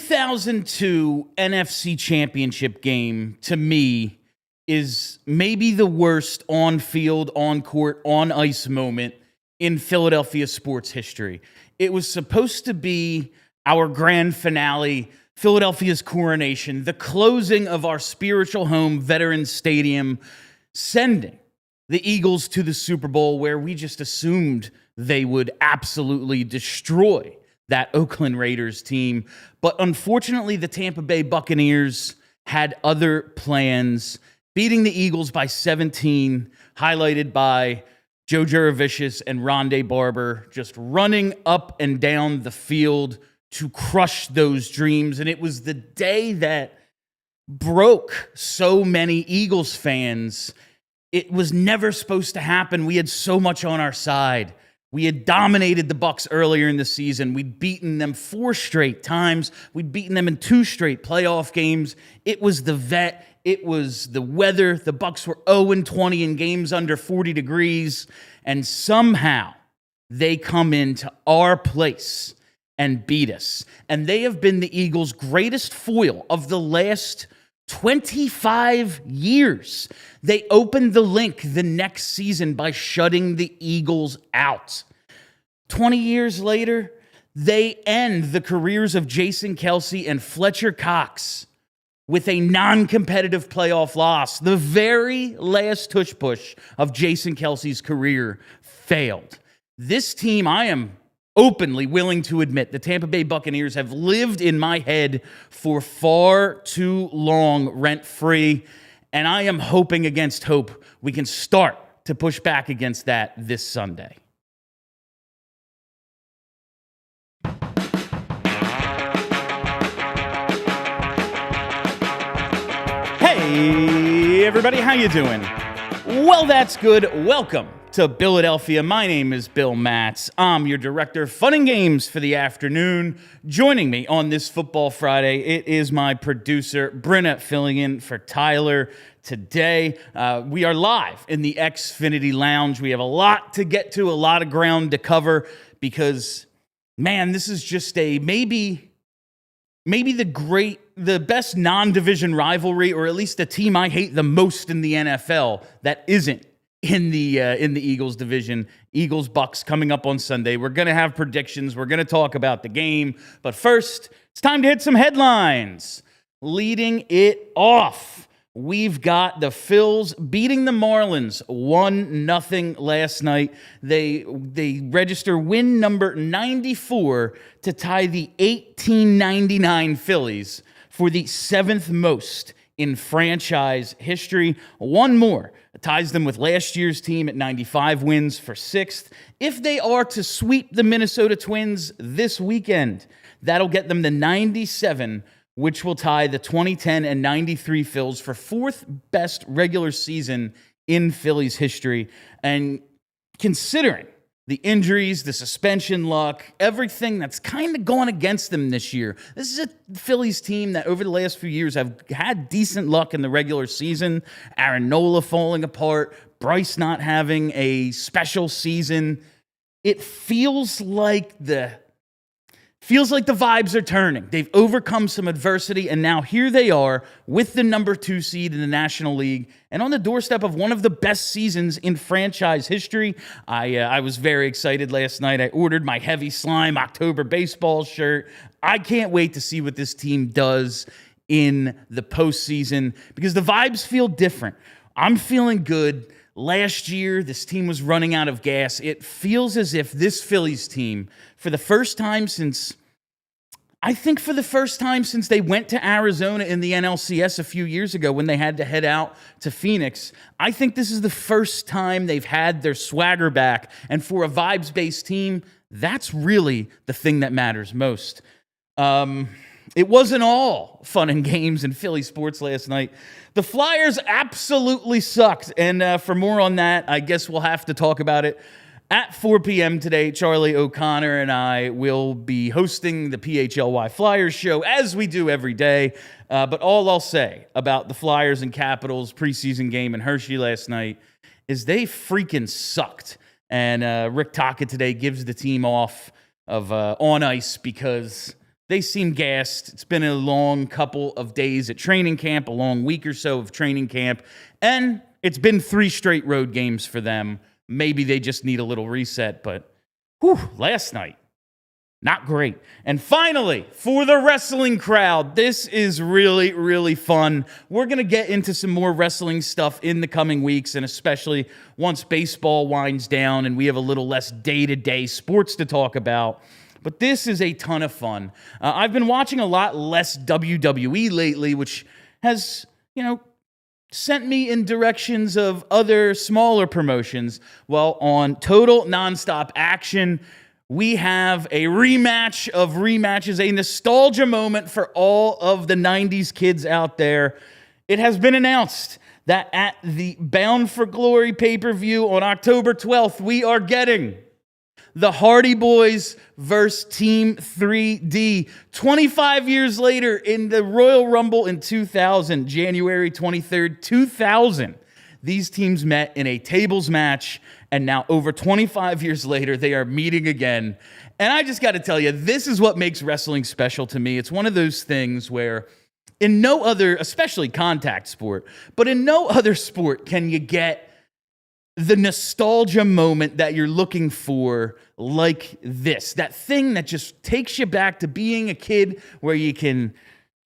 2002 NFC Championship game, to me, is maybe the worst on-field, on-court, on-ice moment in Philadelphia sports history. It was supposed to be our grand finale, Philadelphia's coronation, the closing of our spiritual home, Veterans Stadium, sending the Eagles to the Super Bowl, where we just assumed they would absolutely destroy that Oakland Raiders team. But unfortunately, the Tampa Bay Buccaneers had other plans, beating the Eagles by 17, highlighted by Joe Juravicius and Rondé Barber just running up and down the field to crush those dreams. And it was the day that broke so many Eagles fans. It was never supposed to happen. We had so much on our side. We had dominated the Bucs earlier in the season. We'd beaten them 4 straight times. We'd beaten them in 2 straight playoff games. It was the vet. It was the weather. The Bucs were 0-20 in games under 40 degrees. And somehow they come into our place and beat us. And they have been the Eagles' greatest foil of the last 25 years. They opened the link the next season by shutting the Eagles out. 20 years later, they end the careers of Jason Kelce and Fletcher Cox with a non-competitive playoff loss. The very last tush-push of Jason Kelce's career failed. This team, I am openly willing to admit, the Tampa Bay Buccaneers have lived in my head for far too long, rent-free, and I am hoping against hope we can start to push back against that this Sunday. Hey, everybody, how you doing? Well, that's good. Welcome to Philadelphia. My name is Bill Matz. I'm your director of fun and games for the afternoon. Joining me on this Football Friday, it is my producer, Brenna, filling in for Tyler today. We are live in the Xfinity Lounge. We have a lot to get to, a lot of ground to cover, because, man, this is just a maybe the best non-division rivalry, or at least the team I hate the most in the NFL that isn't in the Eagles division. Eagles Bucs coming up on Sunday. We're going to have predictions. We're going to talk about the game. But first, it's time to hit some headlines. Leading it off, we've got the Phils beating the Marlins 1-0 last night. They register win number 94 to tie the 1899 Phillies for the 7th most in franchise history. One more ties them with last year's team at 95 wins for 6th. If they are to sweep the Minnesota Twins this weekend, that'll get them to 97, which will tie the 2010 and 93 Phils for 4th best regular season in Phillies history. And considering the injuries, the suspension luck, everything that's kind of gone against them this year. This is a Phillies team that over the last few years have had decent luck in the regular season. Aaron Nola falling apart, Bryce not having a special season. It feels like the vibes are turning. They've overcome some adversity, and now here they are with the number 2 seed in the National League and on the doorstep of one of the best seasons in franchise history. I was very excited last night. I ordered my Heavy Slime October baseball shirt. I can't wait to see what this team does in the postseason, because the vibes feel different. I'm feeling good. Last year, this team was running out of gas. It feels as if this Phillies team, for the first time since they went to Arizona in the NLCS a few years ago when they had to head out to Phoenix, I think this is the first time they've had their swagger back. And for a vibes-based team, that's really the thing that matters most. It wasn't all fun and games in Philly sports last night. The Flyers absolutely sucked, and for more on that, I guess we'll have to talk about it at 4 p.m. today. Charlie O'Connor and I will be hosting the PHLY Flyers show, as we do every day. But all I'll say about the Flyers and Capitals preseason game in Hershey last night is they freaking sucked. And Rick Tocchet today gives the team off of on ice because They seem gassed. It's been a long couple of days at training camp, a long week or so of training camp, and it's been 3 straight road games for them. Maybe they just need a little reset, but last night, not great. And finally, for the wrestling crowd, this is really, really fun. We're going to get into some more wrestling stuff in the coming weeks, and especially once baseball winds down and we have a little less day-to-day sports to talk about. But this is a ton of fun. I've been watching a lot less WWE lately, which has, sent me in directions of other smaller promotions. Well, on Total Nonstop Action, we have a rematch of rematches, a nostalgia moment for all of the 90s kids out there. It has been announced that at the Bound for Glory pay-per-view on October 12th, we are getting the Hardy Boys versus Team 3D. 25 years later in the Royal Rumble in 2000, January 23rd, 2000, these teams met in a tables match, and now over 25 years later, they are meeting again. And I just got to tell you, this is what makes wrestling special to me. It's one of those things where in no other, especially contact sport, but in no other sport can you get the nostalgia moment that you're looking for like this. That thing that just takes you back to being a kid where you can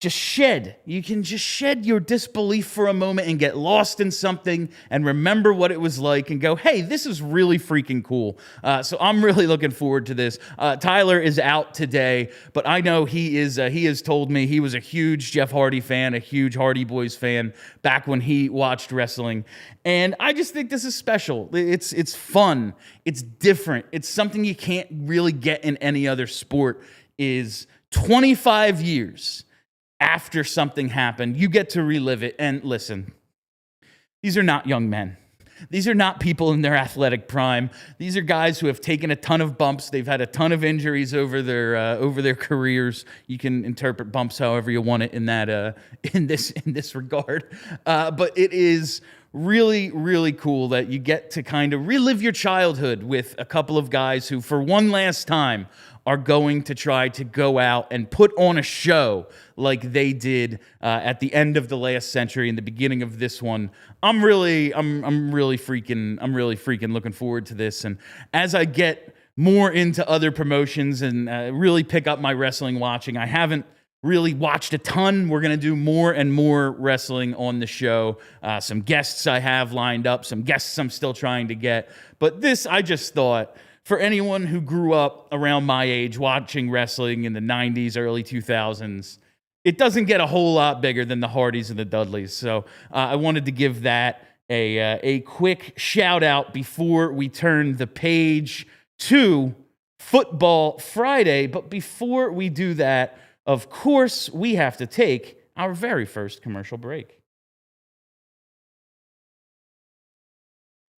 just shed your disbelief for a moment and get lost in something and remember what it was like and go, hey, this is really freaking cool. So I'm really looking forward to this. Tyler is out today, but I know he has told me he was a huge Jeff Hardy fan, a huge Hardy Boys fan back when he watched wrestling. And I just think this is special. It's fun. It's different. It's something you can't really get in any other sport. Is 25 years after something happened, you get to relive it. And listen, these are not young men. These are not people in their athletic prime. These are guys who have taken a ton of bumps. They've had a ton of injuries over their careers. You can interpret bumps however you want it in that in this regard. But it is really, really cool that you get to kind of relive your childhood with a couple of guys who, for one last time, are going to try to go out and put on a show like they did at the end of the last century and the beginning of this one. I'm really freaking looking forward to this. And as I get more into other promotions and really pick up my wrestling watching, I haven't really watched a ton. We're going to do more and more wrestling on the show. Some guests I have lined up, some guests I'm still trying to get. But this, I just thought, for anyone who grew up around my age watching wrestling in the 90s, early 2000s, it doesn't get a whole lot bigger than the Hardys and the Dudleys. So I wanted to give that a quick shout out before we turn the page to Football Friday. But before we do that, of course, we have to take our very first commercial break.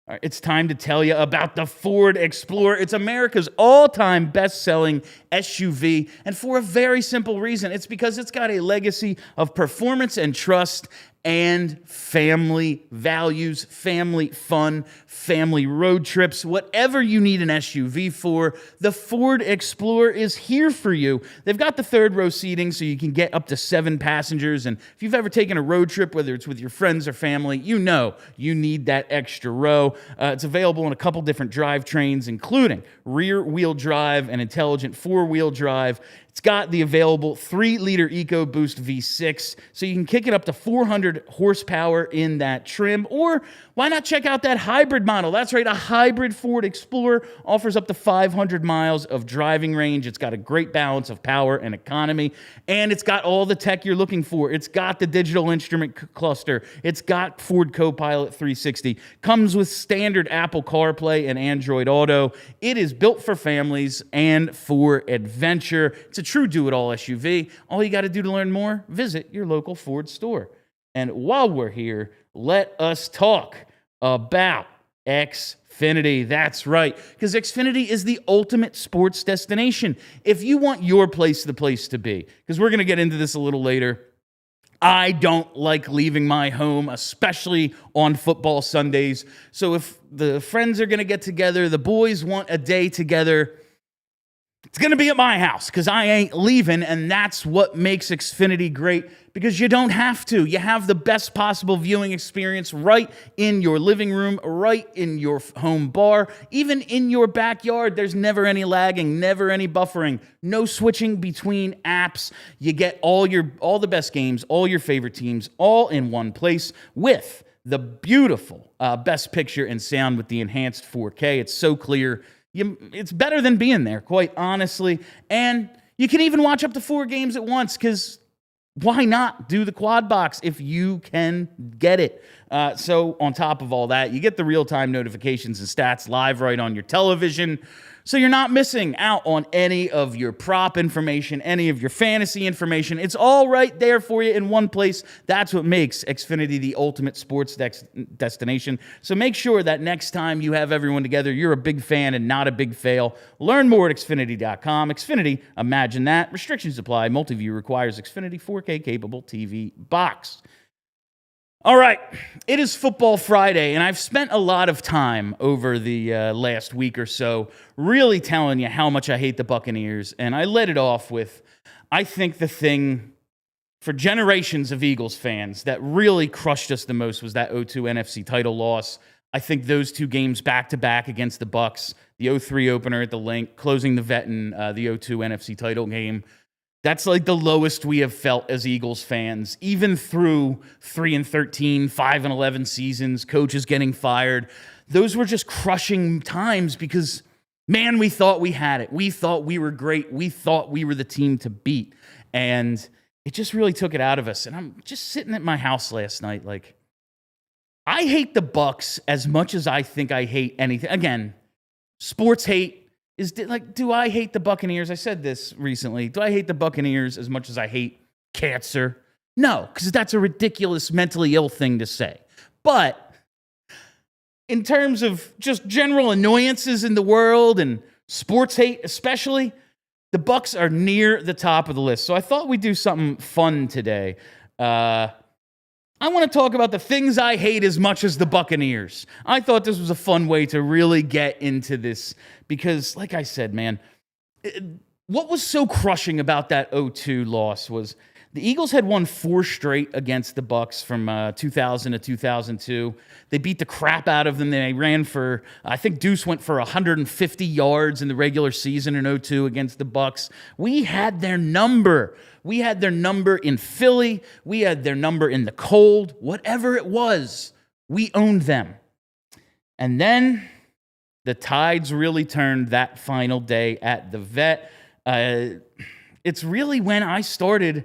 All right, it's time to tell you about the Ford Explorer. It's America's all-time best-selling SUV, and for a very simple reason. It's because it's got a legacy of performance and trust and family values, family fun, family road trips. Whatever you need an SUV for, the Ford Explorer is here for you. They've got the third row seating so you can get up to 7 passengers. And if you've ever taken a road trip, whether it's with your friends or family, you know you need that extra row. It's available in a couple different drivetrains, including rear-wheel drive and intelligent 4-wheel drive. It's got the available 3-liter EcoBoost V6, so you can kick it up to 400 horsepower in that trim. Or why not check out that hybrid model? That's right, a hybrid Ford Explorer offers up to 500 miles of driving range. It's got a great balance of power and economy, and it's got all the tech you're looking for. It's got the digital instrument cluster. It's got Ford Copilot 360. Comes with standard Apple CarPlay and Android Auto. It is built for families and for adventure. It's a true do-it-all SUV. All you got to do to learn more, visit your local Ford store. And while we're here, let us talk about Xfinity. That's right, because Xfinity is the ultimate sports destination. If you want your place the place to be, because we're going to get into this a little later, I don't like leaving my home, especially on football Sundays. So if the friends are going to get together, the boys want a day together, It's going to be at my house because I ain't leaving, and that's what makes Xfinity great, because you don't have to. You have the best possible viewing experience right in your living room, right in your home bar, even in your backyard. There's never any lagging, never any buffering, no switching between apps. You get all the best games, all your favorite teams, all in one place with the beautiful best picture and sound with the enhanced 4K. It's so clear. It's better than being there, quite honestly. And you can even watch up to 4 games at once, because why not do the quad box if you can get it? So on top of all that, you get the real-time notifications and stats live right on your television. So you're not missing out on any of your prop information, any of your fantasy information. It's all right there for you in one place. That's what makes Xfinity the ultimate sports destination. So make sure that next time you have everyone together, you're a big fan and not a big fail. Learn more at Xfinity.com. Xfinity, imagine that. Restrictions apply. Multiview requires Xfinity 4K capable TV box. All right, it is Football Friday, and I've spent a lot of time over the last week or so really telling you how much I hate the Buccaneers, and I led it off with, I think the thing for generations of Eagles fans that really crushed us the most was that 0-2 NFC title loss. I think those 2 games back-to-back against the Bucs, the 0-3 opener at the Link, closing the vet in the 0-2 NFC title game, that's like the lowest we have felt as Eagles fans, even through 3-13, 5-11 seasons, coaches getting fired. Those were just crushing times because, man, we thought we had it. We thought we were great. We thought we were the team to beat. And it just really took it out of us. And I'm just sitting at my house last night like, I hate the Bucs as much as I think I hate anything. Again, sports hate. Do I hate the Buccaneers? I said this recently. Do I hate the Buccaneers as much as I hate cancer? No, because that's a ridiculous mentally ill thing to say. But in terms of just general annoyances in the world and sports hate especially, the Bucs are near the top of the list. So I thought we'd do something fun today. I want to talk about the things I hate as much as the Buccaneers. I thought this was a fun way to really get into this because, like I said, man, what was so crushing about that 0-2 loss was the Eagles had won 4 straight against the Bucs from 2000 to 2002. They beat the crap out of them. They ran for, I think Deuce went for 150 yards in the regular season in 0-2 against the Bucs. We had their number. We had their number in Philly. We had their number in the cold. Whatever it was, we owned them. And then the tides really turned that final day at the vet. It's really when I started.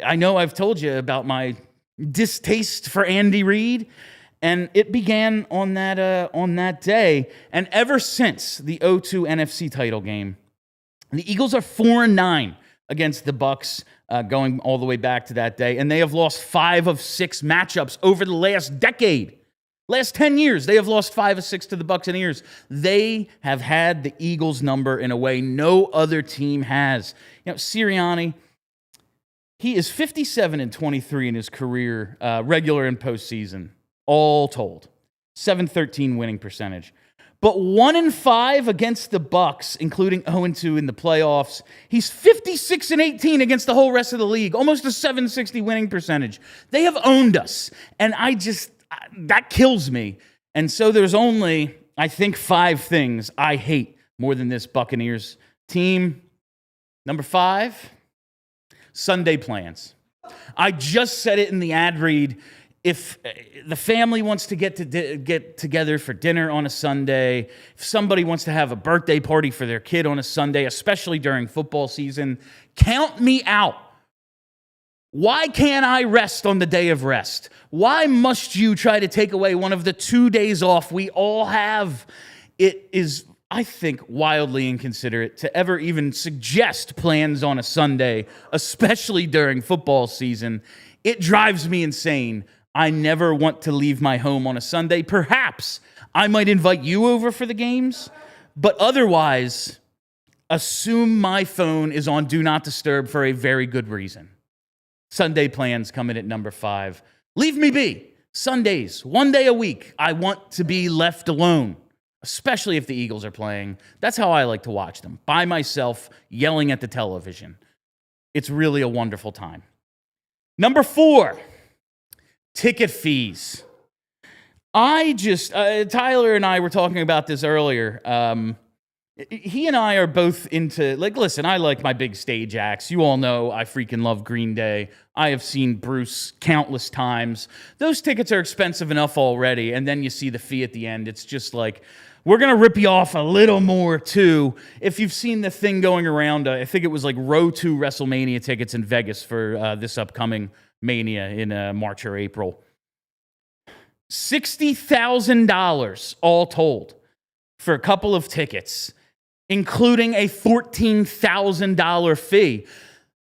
I know I've told you about my distaste for Andy Reid, and it began on that day. And ever since the 0-2 NFC title game, the Eagles are 4-9 against the Bucs, going all the way back to that day, and they have lost 5 of 6 matchups over the last decade. Last 10 years, they have lost 5 of 6 to the Buccaneers. They have had the Eagles' number in a way no other team has. You know, Sirianni, he is 57-23 in his career, regular and postseason, all told. 713 winning percentage. But 1-5 against the Bucs, including 0-2 in the playoffs. He's 56-18 against the whole rest of the league, almost a 760 winning percentage. They have owned us, and that kills me. And so there's only, I think, 5 things I hate more than this Buccaneers team. Number 5, Sunday plans. I just said it in the ad read. If the family wants to get together for dinner on a Sunday, if somebody wants to have a birthday party for their kid on a Sunday, especially during football season, count me out. Why can't I rest on the day of rest? Why must you try to take away one of the 2 days off we all have? It is, I think, wildly inconsiderate to ever even suggest plans on a Sunday, especially during football season. It drives me insane. I never want to leave my home on a Sunday. Perhaps I might invite you over for the games, but otherwise, assume my phone is on Do Not Disturb for a very good reason. Sunday plans come in at number 5. Leave me be. Sundays, 1 day a week, I want to be left alone. especially if the Eagles are playing. That's how I like to watch them, by myself, yelling at the television. It's really a wonderful time. Number 4, ticket fees. Tyler and I were talking about this earlier. He and I are both into, listen, I like my big stage acts. You all know I freaking love Green Day. I have seen Bruce countless times. Those tickets are expensive enough already, and then you see the fee at the end. It's just like, we're going to rip you off a little more, too. If you've seen the thing going around, I think it was like row 2 WrestleMania tickets in Vegas for this upcoming Mania in March or April. $60,000 all told for a couple of tickets, including a $14,000 fee.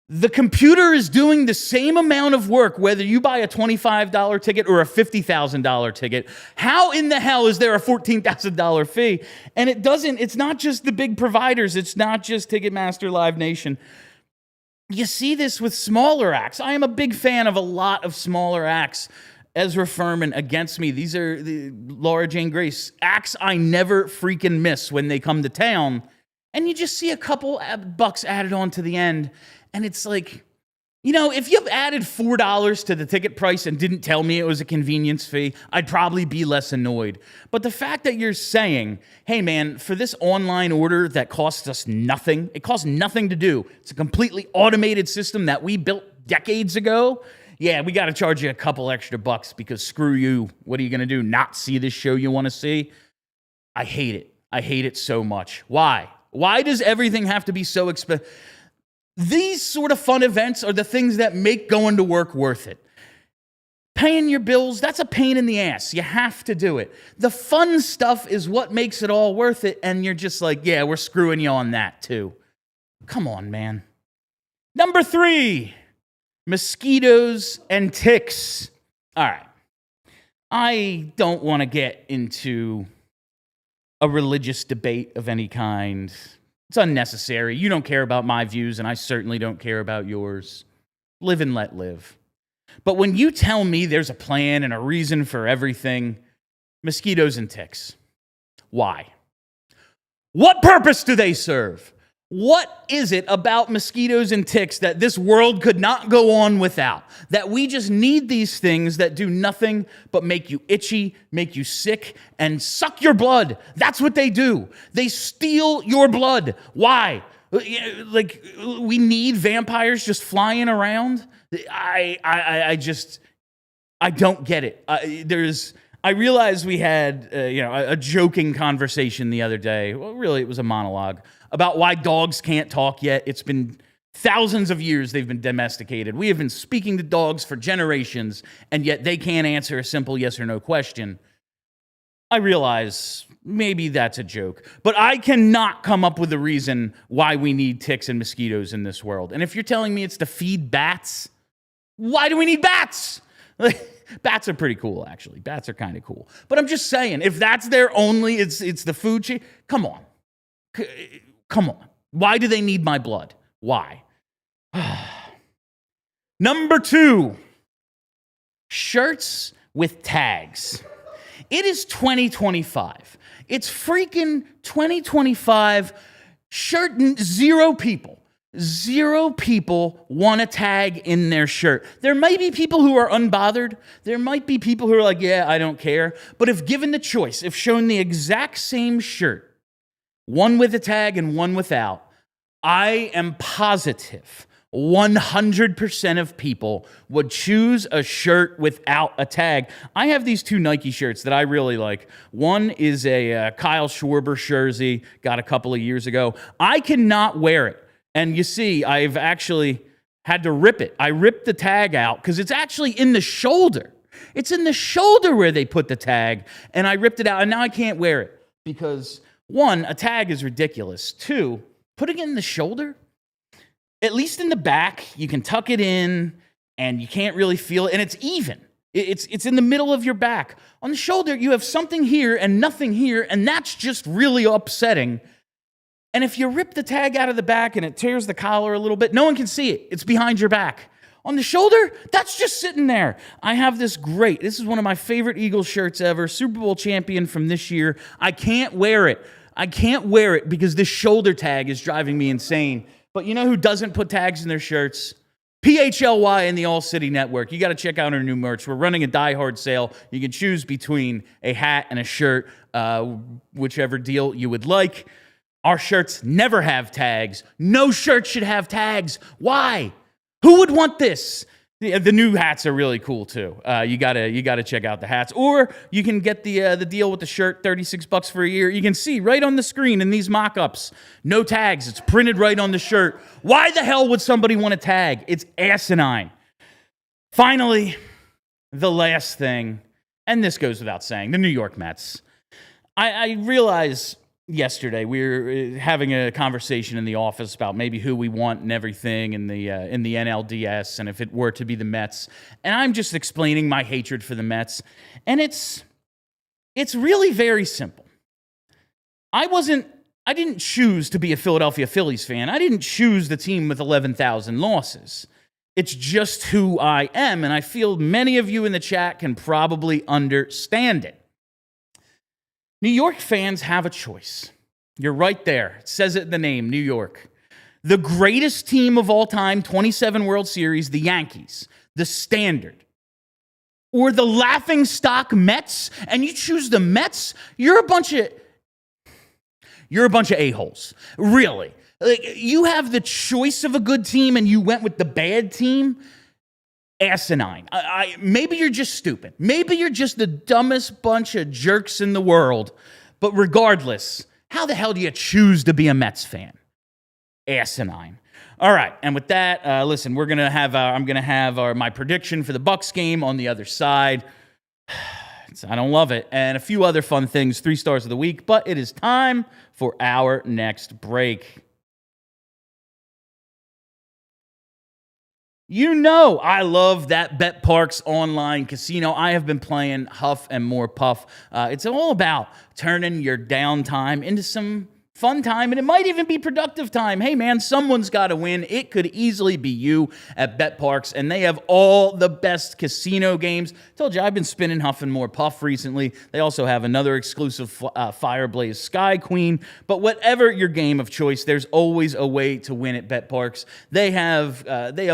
The computer is doing the same amount of work whether you buy a $25 ticket or a $50,000 ticket. How in the hell is there a $14,000 fee? And it's not just the big providers. It's not just Ticketmaster, Live Nation. You see this with smaller acts. I am a big fan of a lot of smaller acts. Ezra Furman against me. These are the Laura Jane Grace acts I never freaking miss when they come to town. And you just see a couple bucks added on to the end. And it's like, if you've added $4 to the ticket price and didn't tell me it was a convenience fee, I'd probably be less annoyed. But the fact that you're saying, hey man, for this online order that costs us nothing, it costs nothing to do. It's a completely automated system that we built decades ago. Yeah, we got to charge you a couple extra bucks because screw you. What are you going to do? Not see this show you want to see? I hate it. I hate it so much. Why? Why does everything have to be so expensive? These sort of fun events are the things that make going to work worth it. Paying your bills, that's a pain in the ass. You have to do it. The fun stuff is what makes it all worth it, and you're just like, yeah, we're screwing you on that too. Come on, man. Number 3, mosquitoes and ticks. All right. I don't want to get into a religious debate of any kind. It's unnecessary. You don't care about my views, and I certainly don't care about yours. Live and let live. But when you tell me there's a plan and a reason for everything, mosquitoes and ticks, why? What purpose do they serve? What is it about mosquitoes and ticks that this world could not go on without? That we just need these things that do nothing but make you itchy, make you sick, and suck your blood. That's what they do. They steal your blood. Why? Like, we need vampires just flying around? I don't get it. I realized we had a joking conversation the other day. Well, really, it was a monologue about why dogs can't talk yet. It's been thousands of years they've been domesticated. We have been speaking to dogs for generations, and yet they can't answer a simple yes or no question. I realize maybe that's a joke, but I cannot come up with a reason why we need ticks and mosquitoes in this world. And if you're telling me it's to feed bats, why do we need bats? Bats are pretty cool, actually. Bats are kind of cool. But I'm just saying, if that's their only, it's the food chain, come on. Come on. Why do they need my blood? Why? Number 2, shirts with tags. It is 2025. It's freaking 2025. Zero people want a tag in their shirt. There might be people who are unbothered. There might be people who are like, yeah, I don't care. But if given the choice, if shown the exact same shirt, one with a tag and one without, I am positive 100% of people would choose a shirt without a tag. I have these 2 Nike shirts that I really like. One is a Kyle Schwarber jersey, got a couple of years ago. I cannot wear it. And you see, I've actually had to rip it. I ripped the tag out because it's actually in the shoulder. It's in the shoulder where they put the tag, and I ripped it out, and now I can't wear it because, 1, a tag is ridiculous. 2, putting it in the shoulder, at least in the back, you can tuck it in, and you can't really feel it, and it's even. It's in the middle of your back. On the shoulder, you have something here and nothing here, and that's just really upsetting. And if you rip the tag out of the back and it tears the collar a little bit, no one can see it. It's behind your back. On the shoulder, that's just sitting there. I have this is one of my favorite Eagles shirts ever, Super Bowl champion from this year. I can't wear it. Because this shoulder tag is driving me insane. But you know who doesn't put tags in their shirts? PHLY and the ALLCITY Network. You got to check out our new merch. We're running a Die Hard sale. You can choose between a hat and a shirt, whichever deal you would like. Our shirts never have tags. No shirt should have tags. Why? Who would want this? The new hats are really cool too. You gotta check out the hats, or you can get the deal with the shirt, $36 for a year. You can see right on the screen in these mock-ups, no tags. It's printed right on the shirt. Why the hell would somebody want a tag? It's asinine. Finally, the last thing, and this goes without saying, the New York Mets. I realize yesterday we were having a conversation in the office about maybe who we want and everything in the NLDS, and if it were to be the Mets. And I'm just explaining my hatred for the Mets, and it's really very simple. I didn't choose to be a Philadelphia Phillies fan. I didn't choose the team with 11,000 losses. It's just who I am, and I feel many of you in the chat can probably understand it. New York fans have a choice. You're right there. It says it in the name, New York. The greatest team of all time, 27 World Series, the Yankees, the Standard. Or the laughingstock Mets, and you choose the Mets, you're a bunch of a-holes. Really. Like, you have the choice of a good team and you went with the bad team. Asinine. Maybe you're just stupid. Maybe you're just the dumbest bunch of jerks in the world. But regardless, how the hell do you choose to be a Mets fan? Asinine. All right, and with that, listen, I'm gonna have my prediction for the Bucs game on the other side. I don't love it, and a few other fun things. 3 stars of the week, but it is time for our next break. You know I love that BetParx online casino. I have been playing Huff and More Puff. It's all about turning your downtime into some fun time, and it might even be productive time. Hey, man, someone's got to win. It could easily be you at BetParx, and they have all the best casino games. Told you, I've been spinning Huff and More Puff recently. They also have another exclusive Fireblaze Sky Queen. But whatever your game of choice, there's always a way to win at BetParx. They have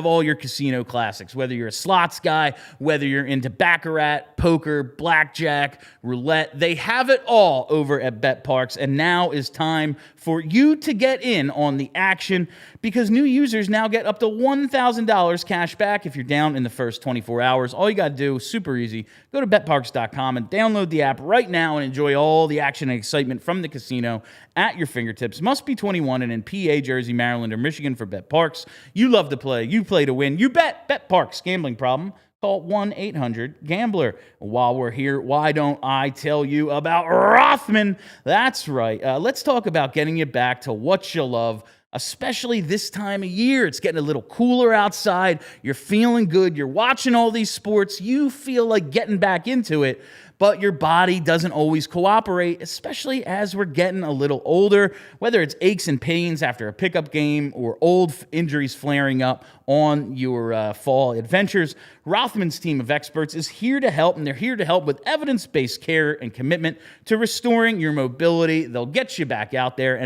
all your casino classics, whether you're a slots guy, whether you're into baccarat, poker, blackjack, roulette. They have it all over at BetParx, and now is time for you to get in on the action, because new users now get up to $1,000 cash back if you're down in the first 24 hours. All you got to do, super easy, go to betparx.com and download the app right now and enjoy all the action and excitement from the casino at your fingertips. Must be 21 and in PA, Jersey, Maryland, or Michigan for BetParx. You love to play. You play to win. You bet. BetParx. Gambling problem? Call 1-800-GAMBLER. While we're here, why don't I tell you about Rothman? That's right. Let's talk about getting you back to what you love, especially this time of year. It's getting a little cooler outside. You're feeling good. You're watching all these sports. You feel like getting back into it, but your body doesn't always cooperate, especially as we're getting a little older, whether it's aches and pains after a pickup game or old injuries flaring up on your fall adventures. Rothman's team of experts is here to help, and they're here to help with evidence-based care and commitment to restoring your mobility. They'll get you back out there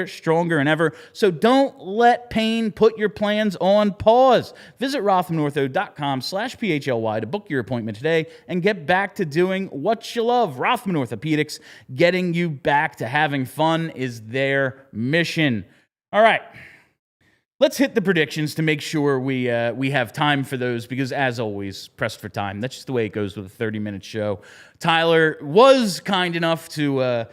stronger than ever. So don't let pain put your plans on pause. Visit rothmanortho.com/PHLY to book your appointment today and get back to doing what you love. Rothman Orthopedics, getting you back to having fun is their mission. All right. Let's hit the predictions to make sure we have time for those, because, as always, pressed for time. That's just the way it goes with a 30-minute show. Tyler was kind enough to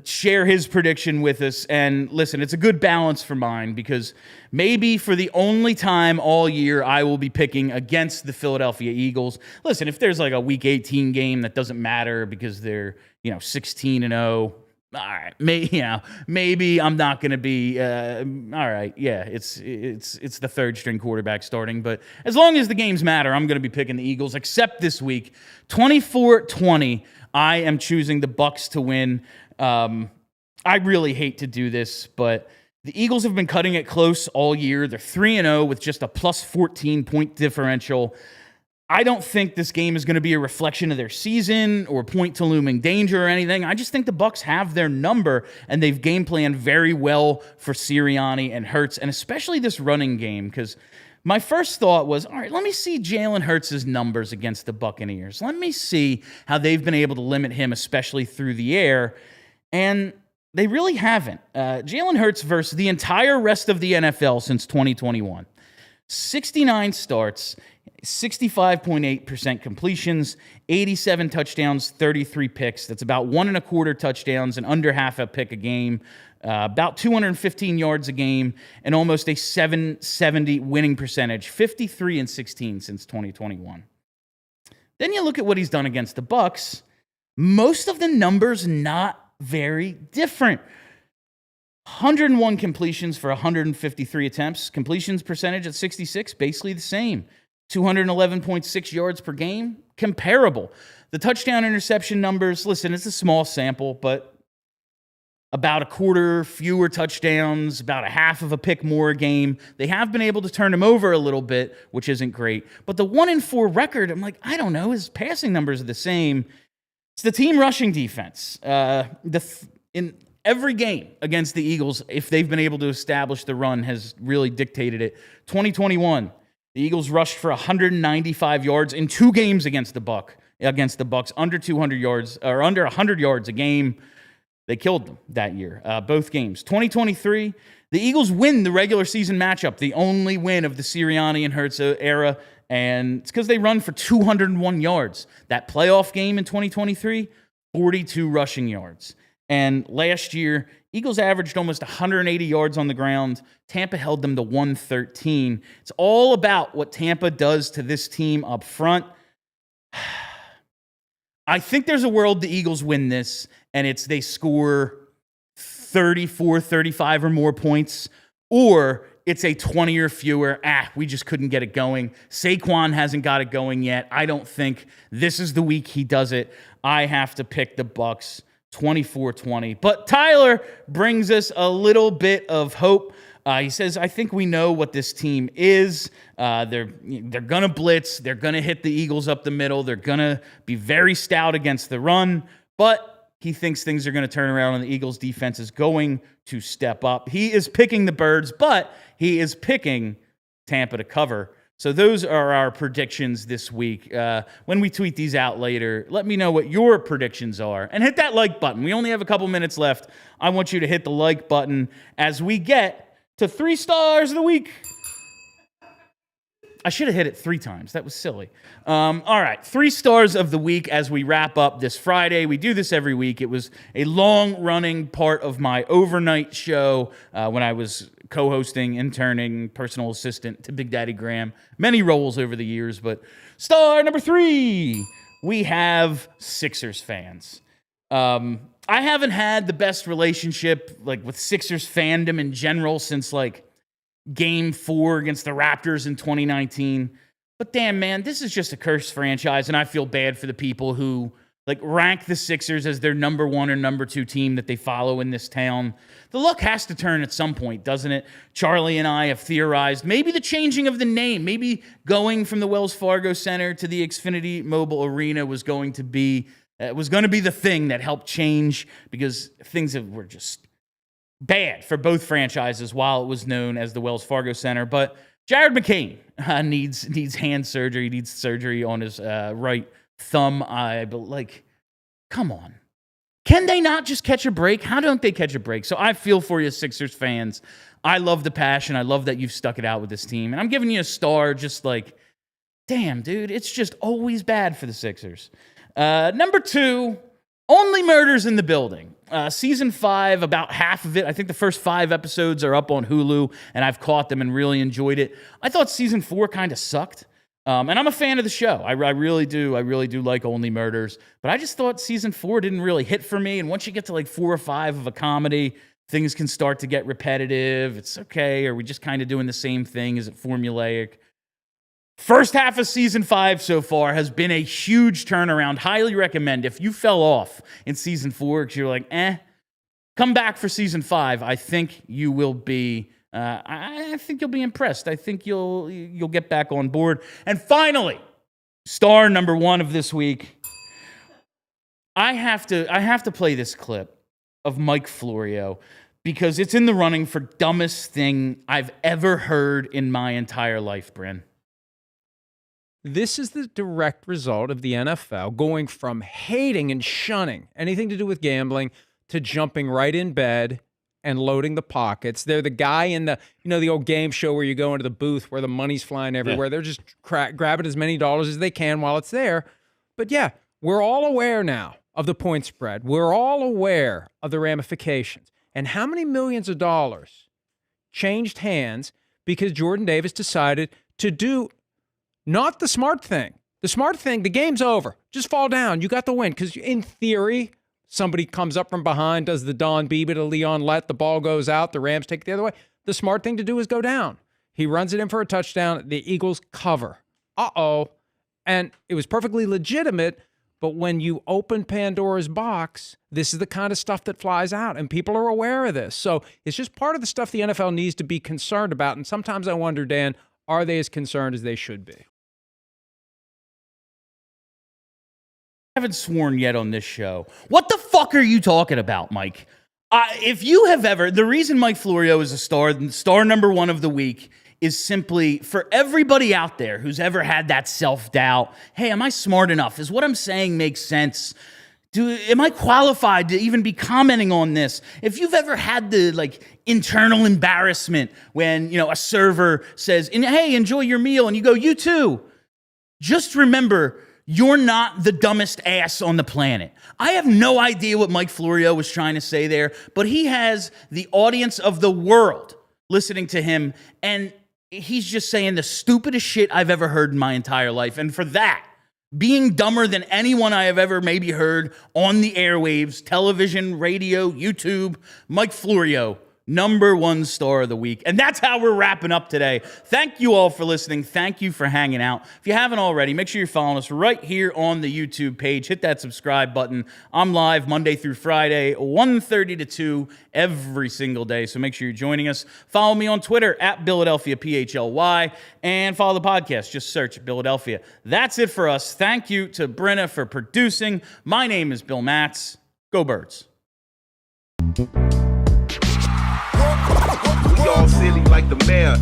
share his prediction with us. And listen, it's a good balance for mine, because maybe for the only time all year I will be picking against the Philadelphia Eagles. Listen, if there's like a Week 18 game that doesn't matter because they're 16-0. All right, maybe I'm not going to be. All right, yeah, it's the third string quarterback starting, but as long as the games matter, I'm going to be picking the Eagles. Except this week, 24-20, I am choosing the Bucs to win. I really hate to do this, but The Eagles have been cutting it close all year. They're 3-0 with just a plus 14 point differential. I don't think this game is going to be a reflection of their season or point to looming danger or anything. I just think the Bucs have their number, and they've game planned very well for Sirianni and Hurts, and especially this running game, because my first thought was, all right, let me see Jalen Hurts' numbers against the Buccaneers. Let me see how they've been able to limit him, especially through the air, and they really haven't. Jalen Hurts versus the entire rest of the NFL since 2021. 69 starts, 65.8% completions, 87 touchdowns, 33 picks. That's about 1.25 touchdowns and under half a pick a game, about 215 yards a game, and almost a 770 winning percentage, 53-16 since 2021. Then you look at what he's done against the Bucs. Most of the numbers not very different. 101 completions for 153 attempts. Completions percentage at 66, basically the same. 211.6 yards per game, comparable. The touchdown interception numbers, listen, it's a small sample, but about a quarter fewer touchdowns, about a half of a pick more a game. They have been able to turn him over a little bit, which isn't great. But the 1-4 record, I'm like, I don't know, his passing numbers are the same. It's the team rushing defense. In every game against the Eagles, if they've been able to establish the run, has really dictated it. 2021, the Eagles rushed for 195 yards in 2 games against the Bucs, under 200 yards or under 100 yards a game. They killed them that year, both games. 2023, the Eagles win the regular season matchup, the only win of the Sirianni and Hurts era, and it's because they run for 201 yards. That playoff game in 2023, 42 rushing yards. And last year, Eagles averaged almost 180 yards on the ground. Tampa held them to 113. It's all about what Tampa does to this team up front. I think there's a world the Eagles win this, and it's they score 34, 35 or more points, or it's a 20 or fewer. We just couldn't get it going. Saquon hasn't got it going yet. I don't think this is the week he does it. I have to pick the Bucs 24-20. But Tyler brings us a little bit of hope. He says, I think we know what this team is. They're going to blitz. They're going to hit the Eagles up the middle. They're going to be very stout against the run. But he thinks things are going to turn around and the Eagles defense is going to step up. He is picking the Birds, but he is picking Tampa to cover. So those are our predictions this week. When we tweet these out later, let me know what your predictions are. And hit that like button. We only have a couple minutes left. I want you to hit the like button as we get to 3 stars of the week. I should have hit it 3 times. That was silly. All right, 3 stars of the week as we wrap up this Friday. We do this every week. It was a long-running part of my overnight show when I was co-hosting, interning, personal assistant to Big Daddy Graham. Many roles over the years, but star number 3, we have Sixers fans. I haven't had the best relationship with Sixers fandom in general since Game 4 against the Raptors in 2019. But damn, man, this is just a cursed franchise, and I feel bad for the people who rank the Sixers as their number 1 or number 2 team that they follow in this town. The luck has to turn at some point, doesn't it? Charlie and I have theorized maybe the changing of the name, maybe going from the Wells Fargo Center to the Xfinity Mobile Arena was going to be the thing that helped change, because things were just bad for both franchises while it was known as the Wells Fargo Center. But Jared McCain needs hand surgery, needs surgery on his right thumb eye. But come on. Can they not just catch a break? How don't they catch a break? So I feel for you, Sixers fans. I love the passion. I love that you've stuck it out with this team. And I'm giving you a star, just damn, dude, it's just always bad for the Sixers. Number 2, only murders in the building. Season 5, about half of it. I think the first 5 episodes are up on Hulu, and I've caught them and really enjoyed it. I thought season 4 kind of sucked. And I'm a fan of the show. I really do. I really do like Only Murders. But I just thought season 4 didn't really hit for me. And once you get to 4 or 5 of a comedy, things can start to get repetitive. It's okay. Are we just kind of doing the same thing? Is it formulaic? First half of season 5 so far has been a huge turnaround. Highly recommend. If you fell off in season 4 because you're come back for season 5. I think you will be. I think you'll be impressed. I think you'll get back on board. And finally, star number 1 of this week. I have to play this clip of Mike Florio because it's in the running for dumbest thing I've ever heard in my entire life, Bryn. This is the direct result of the NFL going from hating and shunning anything to do with gambling to jumping right in bed and loading the pockets. They're the guy in the, the old game show where you go into the booth where the money's flying everywhere. Yeah. They're just grabbing as many dollars as they can while it's there. But yeah, we're all aware now of the point spread. We're all aware of the ramifications. And how many millions of dollars changed hands because Jordan Davis decided to do not the smart thing. The smart thing, the game's over. Just fall down. You got the win. Because in theory, somebody comes up from behind, does the Don Bieba to Leon Lett, the ball goes out, the Rams take it the other way. The smart thing to do is go down. He runs it in for a touchdown. The Eagles cover. And it was perfectly legitimate, but when you open Pandora's box, this is the kind of stuff that flies out, and people are aware of this. So it's just part of the stuff the NFL needs to be concerned about, and sometimes I wonder, Dan, are they as concerned as they should be? I haven't sworn yet on this show. What the fuck are you talking about, Mike? If you have ever, the reason Mike Florio is a star number 1 of the week is simply for everybody out there who's ever had that self-doubt. Hey, am I smart enough? Is what I'm saying makes sense? Am I qualified to even be commenting on this? If you've ever had the internal embarrassment when, a server says, hey, enjoy your meal, and you go, you too. Just remember, you're not the dumbest ass on the planet. I have no idea what Mike Florio was trying to say there, but he has the audience of the world listening to him, and he's just saying the stupidest shit I've ever heard in my entire life. And for that, being dumber than anyone I have ever maybe heard on the airwaves, television, radio, YouTube, Mike Florio, number 1 star of the week. And that's how we're wrapping up today. Thank you all for listening. Thank you for hanging out. If you haven't already, make sure you're following us right here on the YouTube page. Hit that subscribe button. I'm live Monday through Friday, 1:30 to 2 every single day. So make sure you're joining us. Follow me on Twitter at BILLADELPHIA, PHLY, and follow the podcast. Just search Billadelphia. That's it for us. Thank you to Brenna for producing. My name is Bill Matz. Go Birds. We all silly like the mayor.